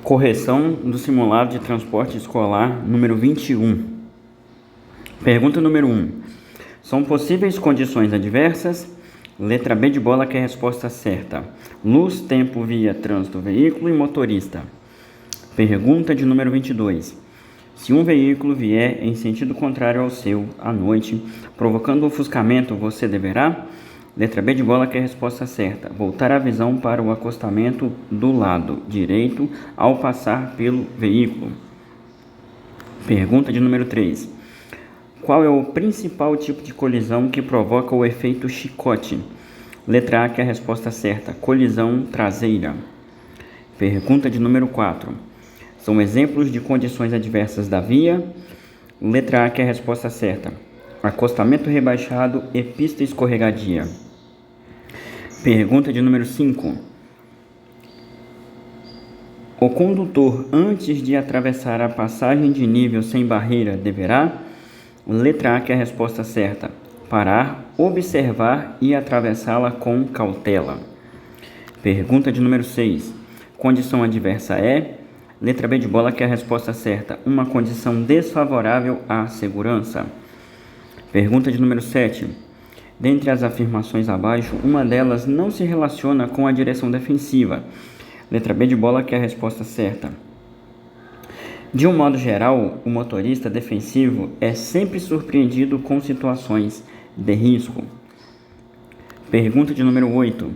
Correção do simulado de transporte escolar número 21. Pergunta número 1. São possíveis condições adversas? Letra B de bola, que é a resposta certa. Luz, tempo, via, trânsito, veículo e motorista. Pergunta de número 22. Se um veículo vier em sentido contrário ao seu, à noite, provocando ofuscamento, você deverá? Letra B de bola, que é a resposta certa. Voltar a visão para o acostamento do lado direito ao passar pelo veículo. Pergunta de número 3. Qual é o principal tipo de colisão que provoca o efeito chicote? Letra A, que é a resposta certa. Colisão traseira. Pergunta de número 4. São exemplos de condições adversas da via? Letra A, que é a resposta certa. Acostamento rebaixado e pista escorregadia. Pergunta de número 5. O condutor, antes de atravessar a passagem de nível sem barreira, deverá? Letra A, que é a resposta certa. Parar, observar e atravessá-la com cautela. Pergunta de número 6. Condição adversa é? Letra B de bola, que é a resposta certa. Uma condição desfavorável à segurança. Pergunta de número 7. Dentre as afirmações abaixo, uma delas não se relaciona com a direção defensiva. Letra B de bola, que é a resposta certa. De um modo geral, o motorista defensivo é sempre surpreendido com situações de risco. Pergunta de número 8.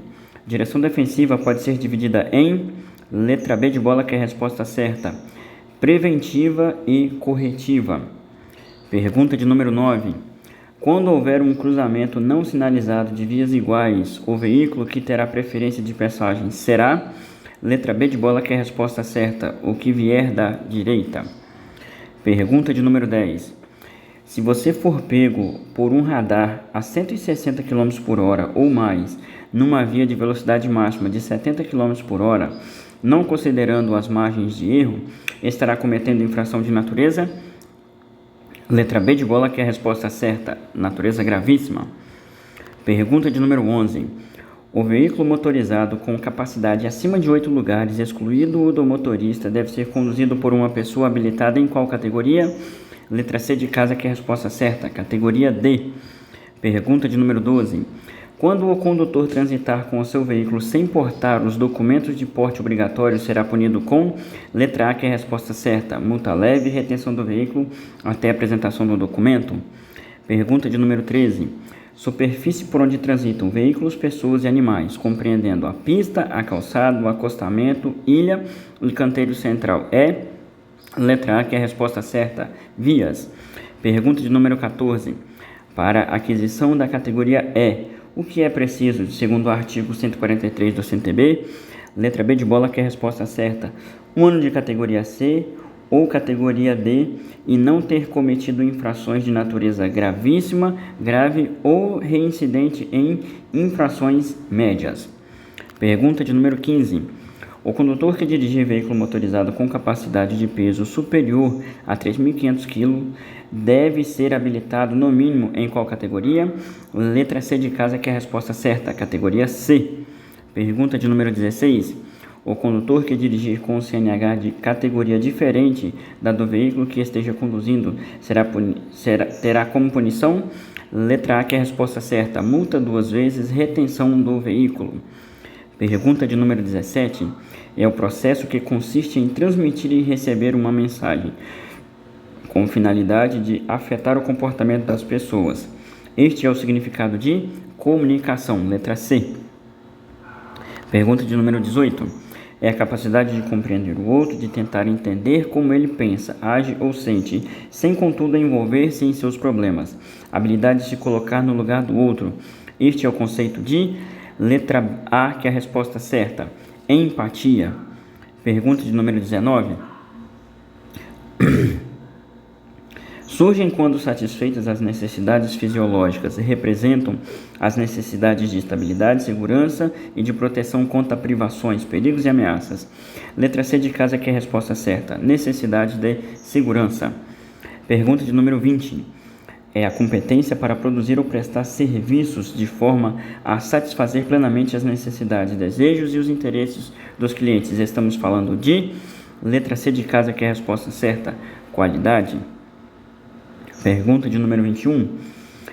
Direção defensiva pode ser dividida em? Letra B de bola, que é a resposta certa. Preventiva e corretiva. Pergunta de número 9. Quando houver um cruzamento não sinalizado de vias iguais, o veículo que terá preferência de passagem será? Letra B de bola, que é a resposta certa. O que vier da direita. Pergunta de número 10. Se você for pego por um radar a 160 km por hora ou mais, numa via de velocidade máxima de 70 km por hora, não considerando as margens de erro, estará cometendo infração de natureza? Letra B de bola, que é a resposta certa. Natureza gravíssima. Pergunta de número 11. O veículo motorizado com capacidade acima de 8 lugares, excluído o do motorista, deve ser conduzido por uma pessoa habilitada em qual categoria? Letra C de casa, que é a resposta certa. Categoria D. Pergunta de número 12. Quando o condutor transitar com o seu veículo sem portar os documentos de porte obrigatório, será punido com? Letra A, que é a resposta certa. Multa leve e retenção do veículo até a apresentação do documento. Pergunta de número 13. Superfície por onde transitam veículos, pessoas e animais, compreendendo a pista, a calçada, o acostamento, ilha e canteiro central. É? Letra A, que é a resposta certa. Vias. Pergunta de número 14. Para aquisição da categoria E, o que é preciso, segundo o artigo 143 do CNTB? Letra B de bola, que é a resposta certa. Um ano de categoria C ou categoria D e não ter cometido infrações de natureza gravíssima, grave ou reincidente em infrações médias. Pergunta de número 15. O condutor que dirigir veículo motorizado com capacidade de peso superior a 3.500 kg deve ser habilitado no mínimo em qual categoria? Letra C de casa, que é a resposta certa. Categoria C. Pergunta de número 16. O condutor que dirigir com o CNH de categoria diferente da do veículo que esteja conduzindo terá como punição? Letra A, que é a resposta certa. Multa 2 vezes, retenção do veículo. Pergunta de número 17. É o processo que consiste em transmitir e receber uma mensagem com finalidade de afetar o comportamento das pessoas. Este é o significado de comunicação. Letra C. Pergunta de número 18. É a capacidade de compreender o outro, de tentar entender como ele pensa, age ou sente, sem contudo envolver-se em seus problemas. Habilidade de se colocar no lugar do outro. Este é o conceito de letra A, que é a resposta certa. Empatia. Pergunta de número 19. Surgem quando satisfeitas as necessidades fisiológicas e representam as necessidades de estabilidade, segurança e de proteção contra privações, perigos e ameaças. Letra C de casa, que é a resposta certa. Necessidade de segurança. Pergunta de número 20. É a competência para produzir ou prestar serviços de forma a satisfazer plenamente as necessidades, desejos e os interesses dos clientes. Estamos falando de Letra C de casa, que é a resposta certa, qualidade. Pergunta de número 21.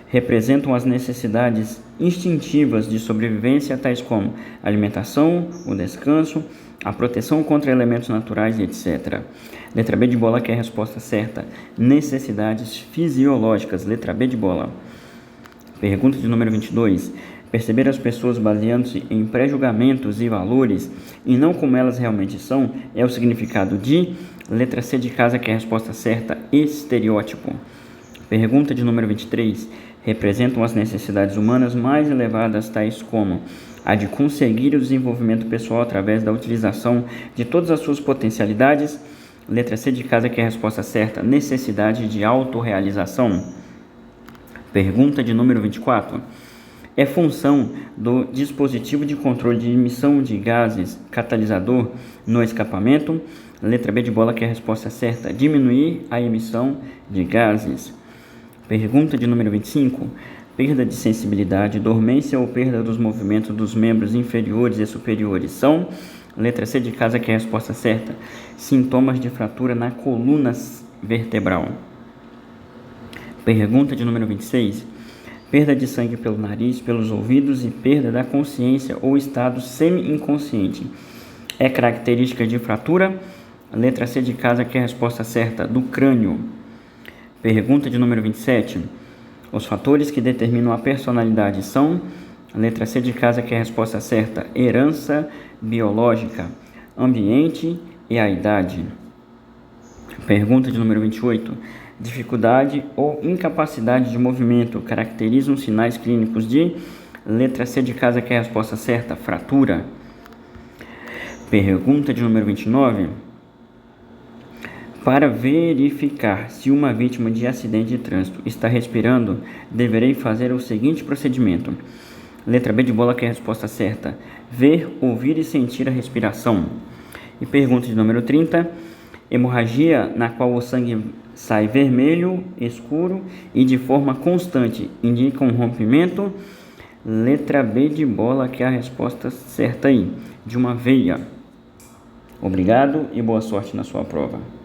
Representam as necessidades instintivas de sobrevivência, tais como a alimentação, o descanso, a proteção contra elementos naturais, etc. Letra B de bola, que é a resposta certa, necessidades fisiológicas. Letra B de bola. Pergunta de número 22. Perceber as pessoas baseando-se em pré-julgamentos e valores e não como elas realmente são é o significado de... Letra C de casa, que é a resposta certa, estereótipo. Pergunta de número 23. Representam as necessidades humanas mais elevadas, tais como a de conseguir o desenvolvimento pessoal através da utilização de todas as suas potencialidades. Letra C de casa, que é a resposta certa, necessidade de autorrealização. Pergunta de número 24. É função do dispositivo de controle de emissão de gases catalisador no escapamento. Letra B de bola, que é a resposta certa, diminuir a emissão de gases. Pergunta de número 25. Perda de sensibilidade, dormência ou perda dos movimentos dos membros inferiores e superiores são... Letra C de casa, que é a resposta certa, sintomas de fratura na coluna vertebral. Pergunta de número 26. Perda de sangue pelo nariz, pelos ouvidos e perda da consciência ou estado semi-inconsciente é característica de fratura? Letra C de casa, que é a resposta certa, do crânio. Pergunta de número 27. Os fatores que determinam a personalidade são... Letra C de casa, que é a resposta certa, herança biológica, ambiente e a idade. Pergunta de número 28. Dificuldade ou incapacidade de movimento caracterizam sinais clínicos de... Letra C de casa, que é a resposta certa, fratura. Pergunta de número 29. Para verificar se uma vítima de acidente de trânsito está respirando, deverei fazer o seguinte procedimento. Letra B de bola, que é a resposta certa, ver, ouvir e sentir a respiração. E pergunta de número 30. Hemorragia na qual o sangue sai vermelho, escuro e de forma constante indica um rompimento. Letra B de bola, que é a resposta certa aí, de uma veia. Obrigado e boa sorte na sua prova.